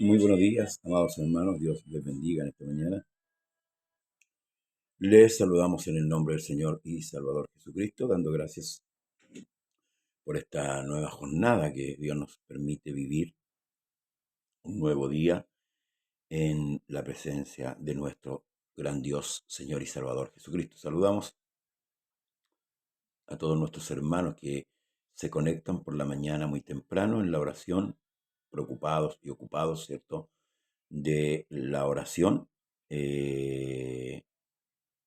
Muy buenos días, amados hermanos. Dios les bendiga en esta mañana. Les saludamos en el nombre del Señor y Salvador Jesucristo, dando gracias por esta nueva jornada que Dios nos permite vivir, un nuevo día en la presencia de nuestro gran Dios, Señor y Salvador Jesucristo. Saludamos a todos nuestros hermanos que se conectan por la mañana muy temprano en la oración, preocupados y ocupados, ¿cierto?, de la oración. Que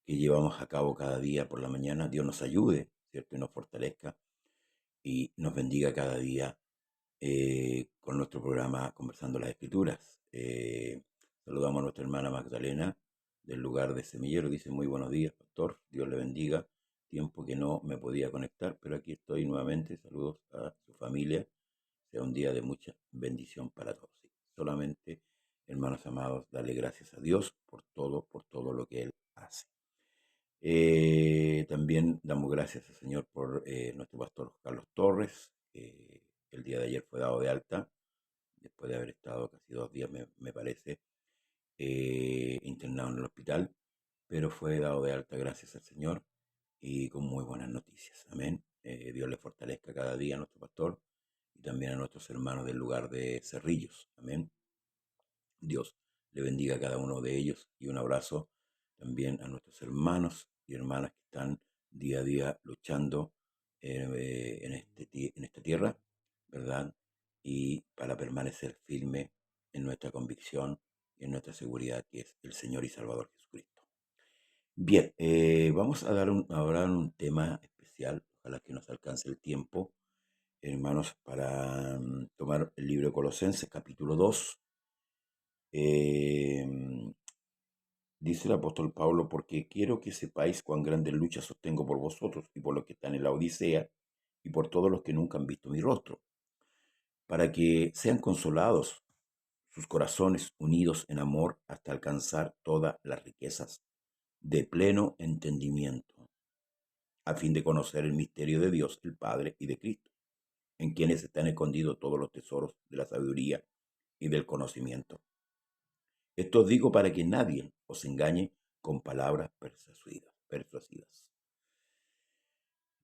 llevamos a cabo cada día por la mañana. Dios nos ayude, ¿cierto? Y nos fortalezca y nos bendiga cada día con nuestro programa Conversando las Escrituras. Saludamos a nuestra hermana Magdalena del lugar de Semillero. Dice: muy buenos días, pastor. Dios le bendiga. Tiempo que no me podía conectar, pero aquí estoy nuevamente. Saludos a su familia. Sea un día de mucha bendición para todos. Sí, solamente, hermanos amados, darle gracias a Dios por todo lo que Él hace. También damos gracias al Señor por nuestro pastor Carlos Torres, que el día de ayer fue dado de alta, después de haber estado casi 2 días, me parece, internado en el hospital, pero fue dado de alta gracias al Señor y con muy buenas noticias. Amén. Dios le fortalezca cada día a nuestro pastor y también a nuestros hermanos del lugar de Cerrillos. Amén. Dios le bendiga a cada uno de ellos y un abrazo también a nuestros hermanos y hermanas que están día a día luchando en esta tierra, ¿verdad? Y para permanecer firme en nuestra convicción y en nuestra seguridad, que es el Señor y Salvador Jesucristo. Bien, vamos a hablar un tema especial, ojalá que nos alcance el tiempo, hermanos, para tomar el libro de Colosenses, capítulo 2. Dice el apóstol Pablo: porque quiero que sepáis cuán grandes luchas sostengo por vosotros y por los que están en la Odisea y por todos los que nunca han visto mi rostro, para que sean consolados sus corazones unidos en amor hasta alcanzar todas las riquezas de pleno entendimiento, a fin de conocer el misterio de Dios el Padre y de Cristo, en quienes están escondidos todos los tesoros de la sabiduría y del conocimiento. Esto os digo para que nadie os engañe con palabras persuasivas.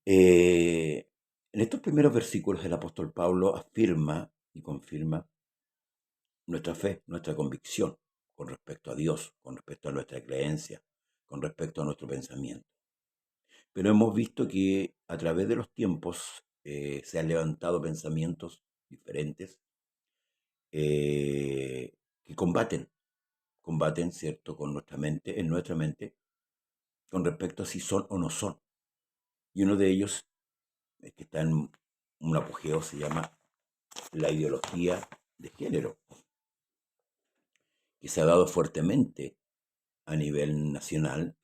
En estos primeros versículos el apóstol Pablo afirma y confirma nuestra fe, nuestra convicción con respecto a Dios, con respecto a nuestra creencia, con respecto a nuestro pensamiento. Pero hemos visto que a través de los tiempos se han levantado pensamientos diferentes que combaten, ¿cierto?, con nuestra mente, en nuestra mente, con respecto a si son o no son. Y uno de ellos, que está en un apogeo, se llama la ideología de género, que se ha dado fuertemente a nivel nacional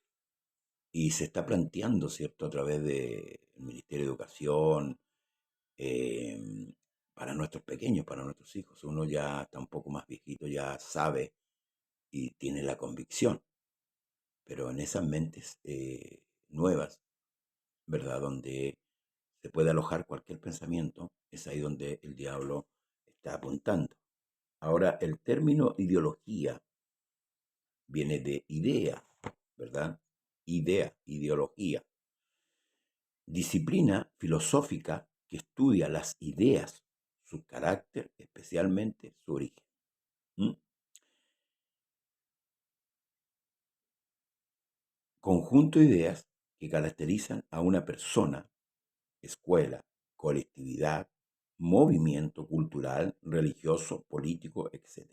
y se está planteando, ¿cierto?, a través del Ministerio de Educación, eh, para nuestros pequeños, para nuestros hijos. Uno ya está un poco más viejito, ya sabe y tiene la convicción, pero en esas mentes nuevas, ¿verdad?, donde se puede alojar cualquier pensamiento, es ahí donde el diablo está apuntando. Ahora, el término ideología viene de idea, ¿verdad? Idea, ideología. Disciplina filosófica que estudia las ideas, su carácter, especialmente su origen. ¿Mm? Conjunto de ideas que caracterizan a una persona, escuela, colectividad, movimiento cultural, religioso, político, etc.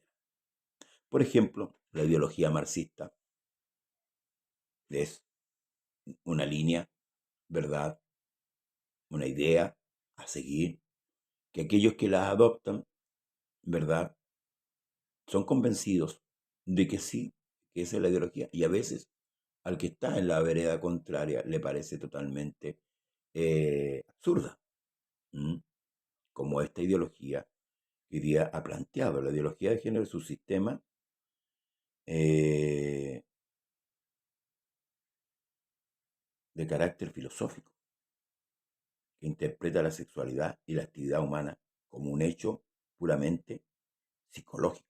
Por ejemplo, la ideología marxista es una línea, ¿verdad?, una idea a seguir, que aquellos que la adoptan, ¿verdad?, son convencidos de que sí, que esa es la ideología. Y a veces al que está en la vereda contraria le parece totalmente absurda. ¿Mm? Como esta ideología que hoy día ha planteado. La ideología de género es un sistema eh, de carácter filosófico que interpreta la sexualidad y la actividad humana como un hecho puramente psicológico.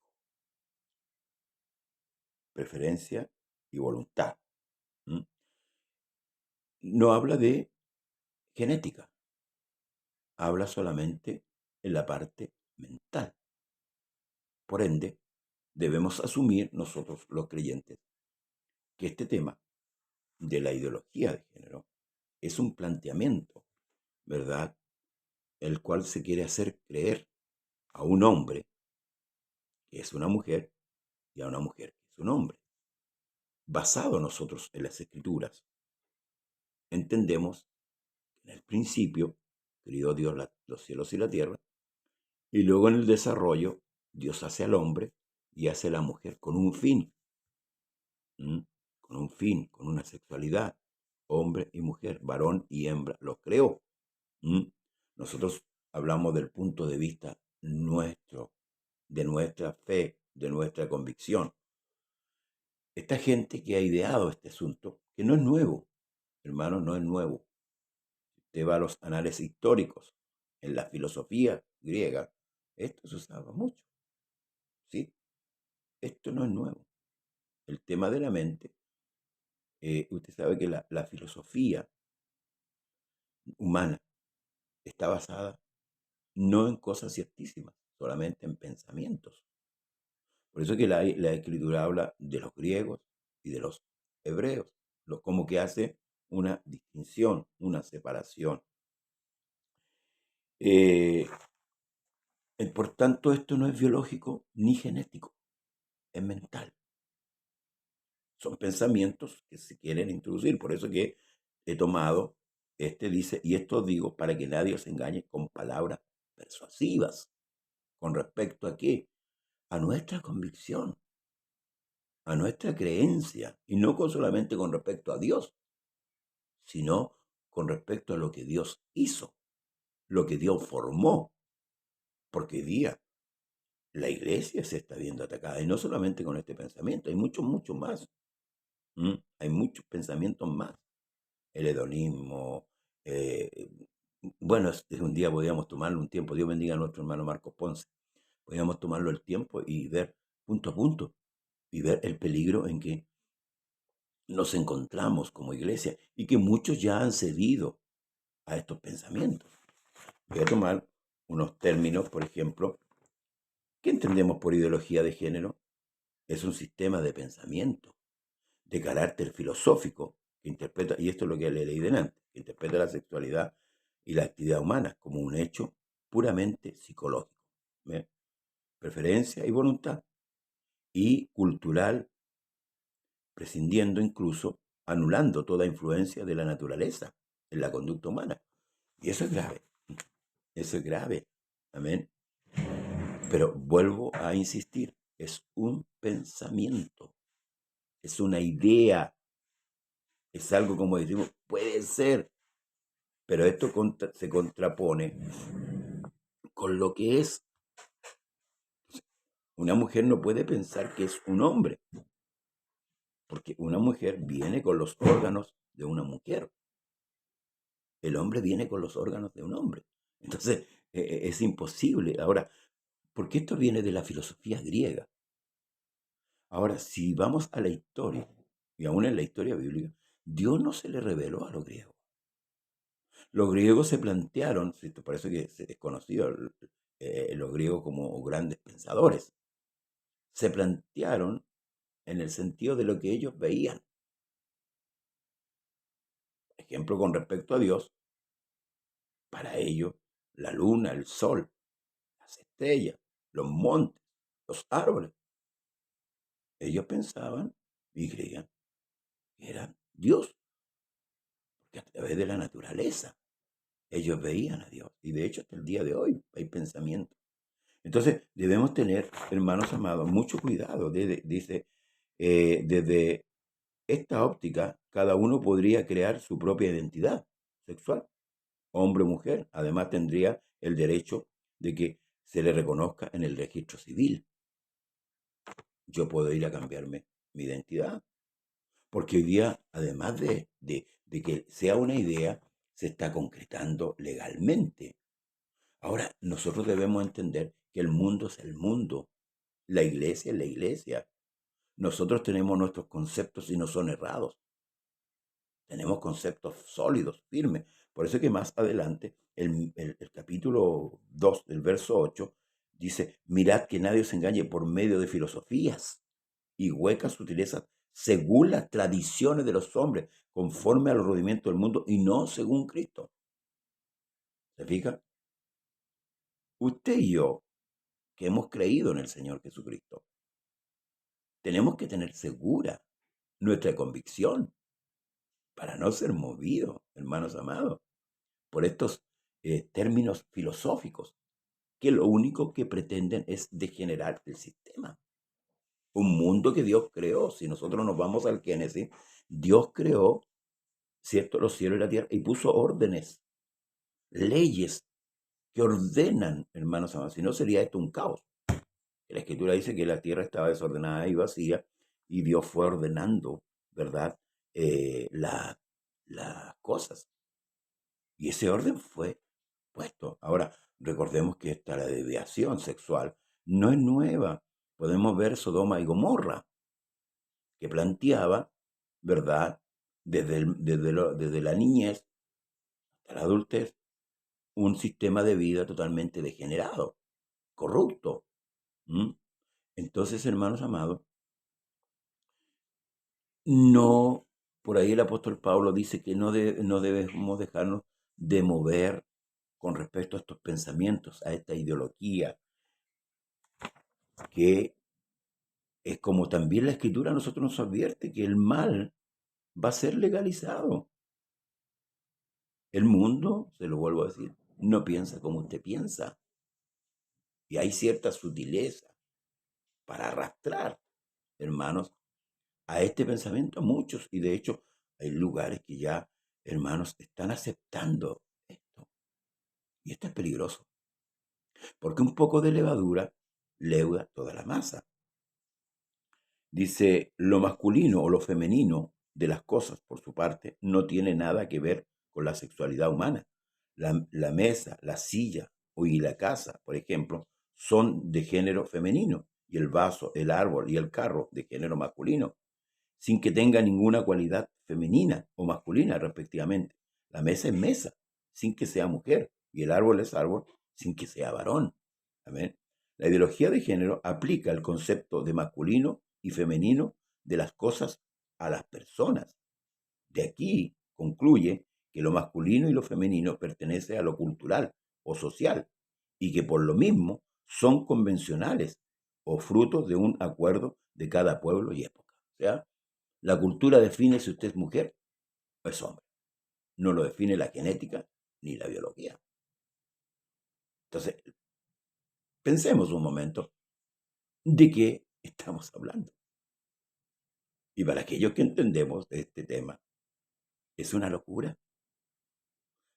preferencia y voluntad. ¿Mm? No habla de genética, habla solamente en la parte mental. Por ende, debemos asumir nosotros los creyentes que este tema de la ideología de género es un planteamiento, ¿verdad? El cual se quiere hacer creer a un hombre que es una mujer y a una mujer que es un hombre. Basado nosotros en las escrituras, entendemos que en el principio crió Dios los cielos y la tierra, y luego en el desarrollo Dios hace al hombre y hace a la mujer con un fin, ¿m? Con un fin, con una sexualidad, hombre y mujer, varón y hembra, los creó. ¿M? Nosotros hablamos del punto de vista nuestro, de nuestra fe, de nuestra convicción. Esta gente que ha ideado este asunto, que no es nuevo, hermano, no es nuevo. Usted va a los anales históricos, en la filosofía griega, esto se usaba mucho, ¿sí? Esto no es nuevo. El tema de la mente, usted sabe que la filosofía humana está basada no en cosas ciertísimas, solamente en pensamientos. Por eso que la escritura habla de los griegos y de los hebreos, como que hace una distinción, una separación. Por tanto, esto no es biológico ni genético, es mental. Son pensamientos que se quieren introducir. Por eso que he tomado, dice, y esto digo para que nadie os engañe con palabras persuasivas. ¿Con respecto a qué? A nuestra convicción, a nuestra creencia, y no solamente con respecto a Dios, sino con respecto a lo que Dios hizo, lo que Dios formó. Porque hoy día la iglesia se está viendo atacada, y no solamente con este pensamiento, hay muchos, muchos más. Hay muchos pensamientos más. El hedonismo. Bueno, un día podríamos tomarlo un tiempo. Dios bendiga a nuestro hermano Marcos Ponce. Podríamos tomarlo el tiempo y ver punto a punto y ver el peligro en que nos encontramos como iglesia y que muchos ya han cedido a estos pensamientos. Voy a tomar unos términos, por ejemplo. ¿Qué entendemos por ideología de género? Es un sistema de pensamiento de carácter filosófico que interpreta, y esto es lo que le leí delante, que interpreta la sexualidad y la actividad humana como un hecho puramente psicológico. ¿Ve? Preferencia y voluntad. Y cultural, prescindiendo incluso, anulando toda influencia de la naturaleza en la conducta humana. Y eso es grave. Eso es grave. Amén. Pero vuelvo a insistir, es un pensamiento, es una idea, es algo como decimos, puede ser, pero esto se contrapone con lo que es. Una mujer no puede pensar que es un hombre, porque una mujer viene con los órganos de una mujer. El hombre viene con los órganos de un hombre. Entonces, es imposible. Ahora, porque esto viene de la filosofía griega. Ahora, si vamos a la historia, y aún en la historia bíblica, Dios no se le reveló a los griegos. Los griegos se plantearon, por eso que es conocido los griegos como grandes pensadores, se plantearon en el sentido de lo que ellos veían. Por ejemplo, con respecto a Dios, para ellos, la luna, el sol, las estrellas, los montes, los árboles, ellos pensaban y creían que eran Dios, porque a través de la naturaleza ellos veían a Dios. Y de hecho, hasta el día de hoy hay pensamientos. Entonces, debemos tener, hermanos amados, mucho cuidado. Dice, desde esta óptica, cada uno podría crear su propia identidad sexual, hombre o mujer. Además, tendría el derecho de que se le reconozca en el registro civil. Yo puedo ir a cambiarme mi identidad, porque hoy día, además de que sea una idea, se está concretando legalmente. Ahora, nosotros debemos entender que el mundo es el mundo, la iglesia es la iglesia. Nosotros tenemos nuestros conceptos y no son errados. Tenemos conceptos sólidos, firmes. Por eso es que más adelante, el capítulo 2, del verso 8, dice, mirad que nadie os engañe por medio de filosofías y huecas sutilezas, según las tradiciones de los hombres, conforme a los rudimentos del mundo y no según Cristo. ¿Se fija? Usted y yo, que hemos creído en el Señor Jesucristo, tenemos que tener segura nuestra convicción para no ser movidos, hermanos amados, por estos términos filosóficos, que lo único que pretenden es degenerar el sistema. Un mundo que Dios creó. Si nosotros nos vamos al Génesis, Dios creó, ¿cierto?, los cielos y la tierra y puso órdenes, leyes que ordenan, hermanos amados. Si no, sería esto un caos. La Escritura dice que la tierra estaba desordenada y vacía y Dios fue ordenando, ¿verdad?, las cosas. Y ese orden fue puesto. Ahora, recordemos que la desviación sexual no es nueva. Podemos ver Sodoma y Gomorra, que planteaba, ¿verdad?, desde la niñez hasta la adultez, un sistema de vida totalmente degenerado, corrupto. ¿Mm? Entonces, hermanos amados, no, por ahí el apóstol Pablo dice que no debemos dejarnos de mover con respecto a estos pensamientos, a esta ideología, que es como también la Escritura a nosotros nos advierte que el mal va a ser legalizado. El mundo, se lo vuelvo a decir, no piensa como usted piensa. Y hay cierta sutileza para arrastrar, hermanos, a este pensamiento muchos. Y de hecho, hay lugares que ya, hermanos, están aceptando esto. Y esto es peligroso, porque un poco de levadura leuda toda la masa. Dice, lo masculino o lo femenino de las cosas, por su parte, no tiene nada que ver con la sexualidad humana. La mesa, la silla y la casa, por ejemplo, son de género femenino, y el vaso, el árbol y el carro de género masculino, sin que tenga ninguna cualidad femenina o masculina, respectivamente. La mesa es mesa, sin que sea mujer, y el árbol es árbol, sin que sea varón. Amén. La ideología de género aplica el concepto de masculino y femenino de las cosas a las personas. De aquí concluye que lo masculino y lo femenino pertenece a lo cultural o social y que por lo mismo son convencionales o frutos de un acuerdo de cada pueblo y época. O sea, la cultura define si usted es mujer o es hombre. No lo define la genética ni la biología. Entonces, pensemos un momento de qué estamos hablando. Y para aquellos que entendemos de este tema, es una locura.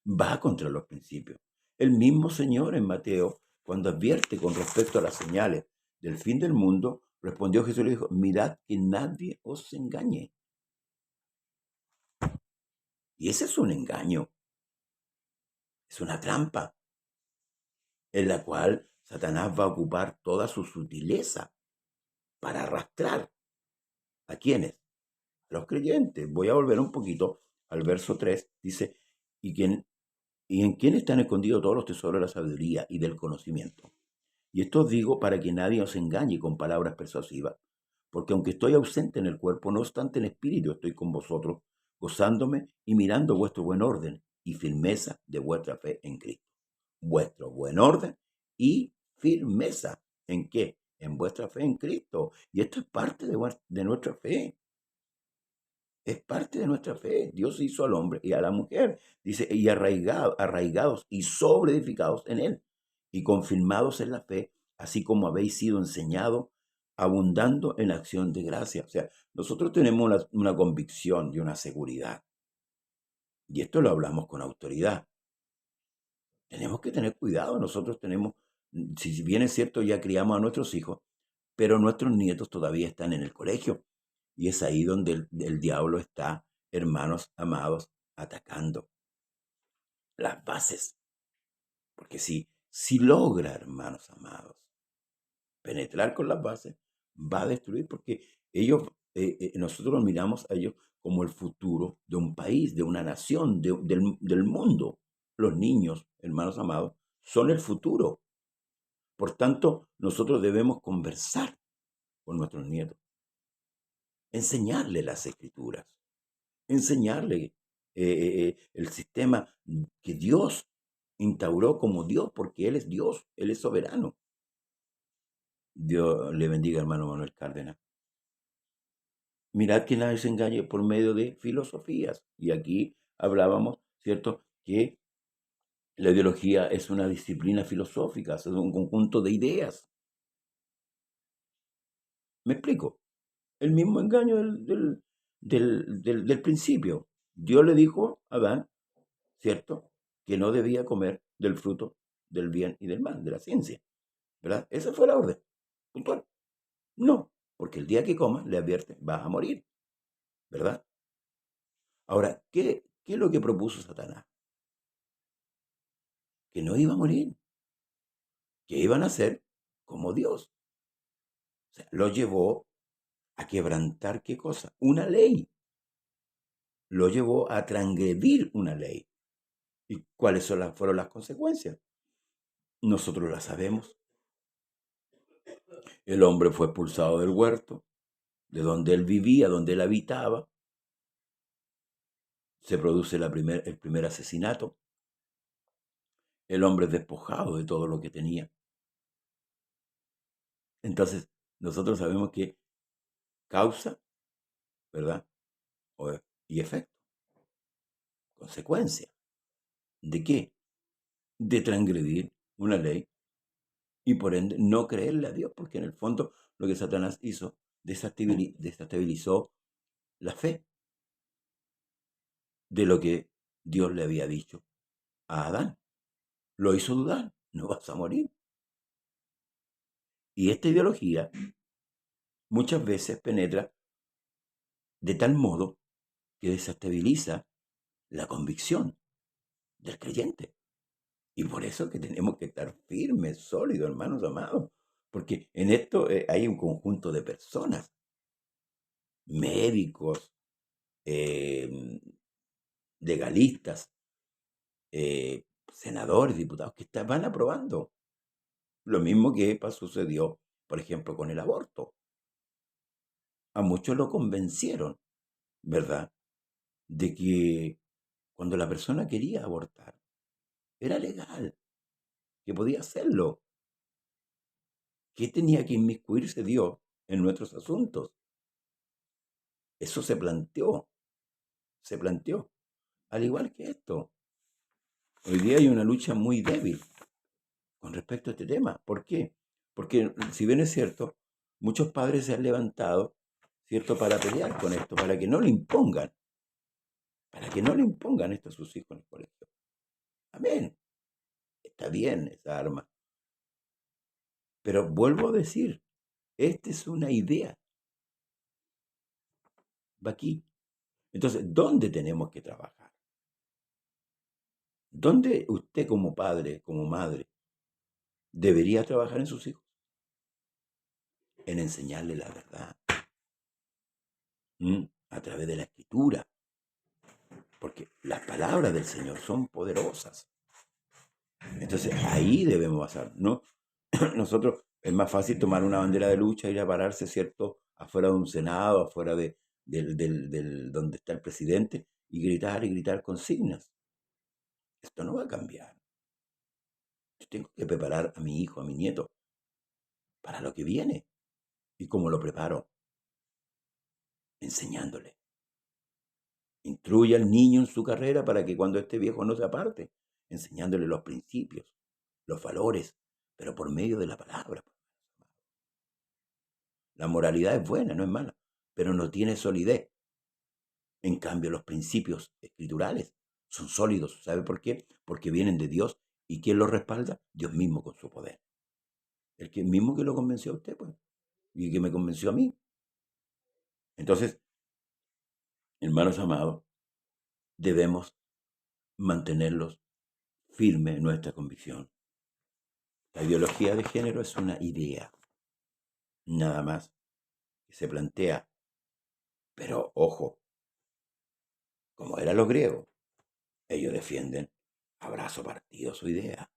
Va contra los principios. El mismo Señor en Mateo, cuando advierte con respecto a las señales del fin del mundo, respondió Jesús y le dijo, mirad que nadie os engañe. Y ese es un engaño, es una trampa, en la cual Satanás va a ocupar toda su sutileza para arrastrar. ¿A quiénes? A los creyentes. Voy a volver un poquito al verso 3. Dice, ¿y en quién están escondidos todos los tesoros de la sabiduría y del conocimiento? Y esto os digo para que nadie os engañe con palabras persuasivas, porque aunque estoy ausente en el cuerpo, no obstante en espíritu estoy con vosotros, gozándome y mirando vuestro buen orden y firmeza de vuestra fe en Cristo. Vuestro buen orden y firmeza. ¿En qué? En vuestra fe en Cristo. Y esto es parte de nuestra fe. Es parte de nuestra fe. Dios hizo al hombre y a la mujer. Dice, y arraigados y sobreedificados en él. Y confirmados en la fe, así como habéis sido enseñados, abundando en acción de gracia. O sea, nosotros tenemos una convicción y una seguridad. Y esto lo hablamos con autoridad. Tenemos que tener cuidado. Nosotros tenemos, si bien es cierto, ya criamos a nuestros hijos, pero nuestros nietos todavía están en el colegio. Y es ahí donde el diablo está, hermanos amados, atacando las bases. Porque si logra, hermanos amados, penetrar con las bases, va a destruir porque ellos, nosotros los miramos a ellos como el futuro de un país, de una nación, del mundo. Los niños, hermanos amados, son el futuro. Por tanto, nosotros debemos conversar con nuestros nietos, enseñarles las escrituras, enseñarles el sistema que Dios instauró como Dios, porque Él es Dios, Él es soberano. Dios le bendiga, hermano Manuel Cárdenas. Mirad que nadie se engañe por medio de filosofías. Y aquí hablábamos, ¿cierto?, que la ideología es una disciplina filosófica, es un conjunto de ideas. ¿Me explico? El mismo engaño del principio. Dios le dijo a Adán, ¿cierto?, que no debía comer del fruto del bien y del mal, de la ciencia. ¿Verdad? Esa fue la orden. Puntual. No, porque el día que comas, le advierte, vas a morir. ¿Verdad? Ahora, ¿qué es lo que propuso Satanás? Que no iba a morir, que iban a ser como Dios. O sea, lo llevó a quebrantar, ¿qué cosa? Una ley. Lo llevó a transgredir una ley. ¿Y cuáles fueron las consecuencias? Nosotros las sabemos. El hombre fue expulsado del huerto, de donde él vivía, donde él habitaba. Se produce el primer asesinato. El hombre es despojado de todo lo que tenía. Entonces, nosotros sabemos que causa, ¿verdad? Y efecto, consecuencia. ¿De qué? De transgredir una ley y por ende no creerle a Dios, porque en el fondo lo que Satanás hizo desestabilizó la fe de lo que Dios le había dicho a Adán. Lo hizo dudar, no vas a morir. Y esta ideología muchas veces penetra de tal modo que desestabiliza la convicción del creyente. Y por eso que tenemos que estar firmes, sólidos, hermanos amados, porque en esto hay un conjunto de personas, médicos, eh, legalistas, senadores, diputados, que van aprobando. Lo mismo que sucedió, por ejemplo, con el aborto. A muchos lo convencieron, ¿verdad?, de que cuando la persona quería abortar, era legal, que podía hacerlo, que tenía que inmiscuirse Dios en nuestros asuntos. Eso se planteó, al igual que esto. Hoy día hay una lucha muy débil con respecto a este tema. ¿Por qué? Porque si bien es cierto, muchos padres se han levantado, ¿cierto?, para pelear con esto, para que no le impongan esto a sus hijos en el colegio. Amén. Está bien esa arma. Pero vuelvo a decir, esta es una idea. Va aquí. Entonces, ¿dónde tenemos que trabajar? ¿Dónde usted como padre, como madre, debería trabajar en sus hijos? En enseñarle la verdad. A través de la escritura. Porque las palabras del Señor son poderosas. Entonces, ahí debemos basar, ¿no? Nosotros, es más fácil tomar una bandera de lucha, ir a pararse, ¿cierto?, afuera de un senado, afuera donde está el presidente, y gritar consignas. Esto no va a cambiar. Yo tengo que preparar a mi hijo, a mi nieto, para lo que viene. ¿Y cómo lo preparo? Enseñándole. Instruye al niño en su carrera para que cuando esté viejo no se aparte, enseñándole los principios, los valores, pero por medio de la palabra. La moralidad es buena, no es mala, pero no tiene solidez. En cambio, los principios escriturales son sólidos. ¿Sabe por qué? Porque vienen de Dios. ¿Y quién los respalda? Dios mismo con su poder. El mismo que lo convenció a usted, pues, y que me convenció a mí. Entonces, hermanos amados, debemos mantenerlos firmes en nuestra convicción. La ideología de género es una idea, nada más. que se plantea, pero ojo, como eran los griegos, ellos defienden a brazo partido su idea.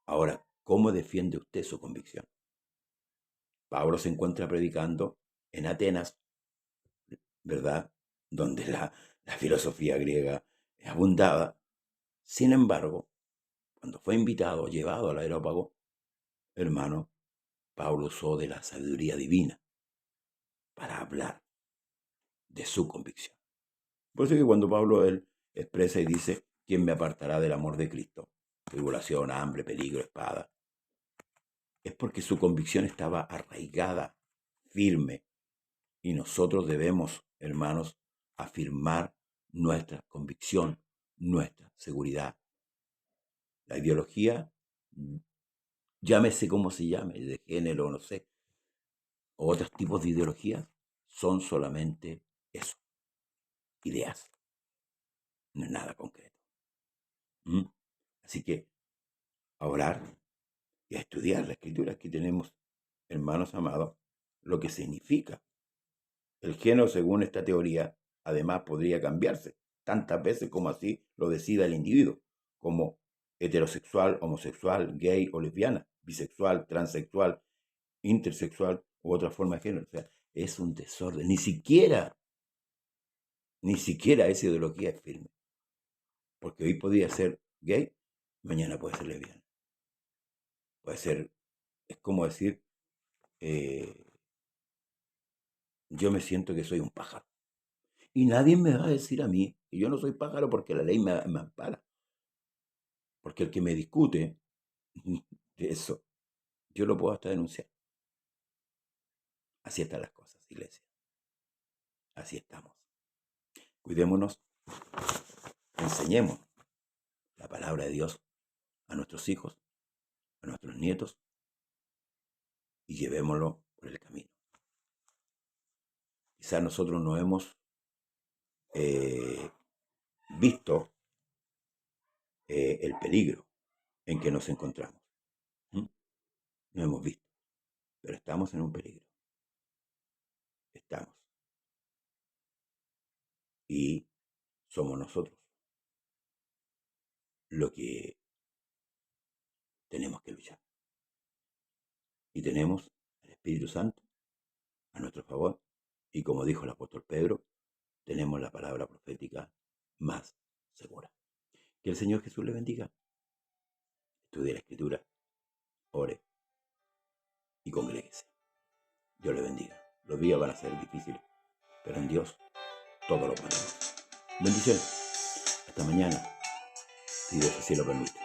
Ahora, ¿cómo defiende usted su convicción? Pablo se encuentra predicando en Atenas, ¿verdad? Donde la filosofía griega abundaba. Sin embargo, cuando fue invitado, llevado al Areópago, hermano, Pablo usó de la sabiduría divina para hablar de su convicción. Por eso que cuando Pablo él expresa y dice, ¿quién me apartará del amor de Cristo? Tribulación, hambre, peligro, espada. Es porque su convicción estaba arraigada, firme. Y nosotros debemos, hermanos, afirmar nuestra convicción, nuestra seguridad. La ideología, llámese como se llame, de género, no sé, o otros tipos de ideologías, son solamente eso, ideas, no es nada concreto. ¿Mm? Así que a orar y a estudiar la escritura. Aquí tenemos, hermanos amados, lo que significa. El género, según esta teoría, además podría cambiarse tantas veces como así lo decida el individuo, como heterosexual, homosexual, gay o lesbiana, bisexual, transexual, intersexual u otra forma de género. O sea, es un desorden. Ni siquiera esa ideología es firme. Porque hoy podría ser gay, mañana puede ser lesbiana. Puede ser, es como decir, yo me siento que soy un pájaro. Y nadie me va a decir a mí que yo no soy pájaro porque la ley me ampara. Porque el que me discute de eso, yo lo puedo hasta denunciar. Así están las cosas, iglesia. Así estamos. Cuidémonos, enseñemos la palabra de Dios a nuestros hijos, a nuestros nietos, y llevémoslo por el camino. Quizás nosotros no hemos visto el peligro en que nos encontramos. No hemos visto, pero estamos en un peligro. Estamos. Y somos nosotros lo que tenemos que luchar. Y tenemos al Espíritu Santo a nuestro favor. Y como dijo el apóstol Pedro, tenemos la palabra profética más segura. Que el Señor Jesús le bendiga. Estudie la Escritura, ore y congréguese. Dios le bendiga. Los días van a ser difíciles, pero en Dios todo lo podemos. Bendiciones. Hasta mañana, si Dios así lo permite.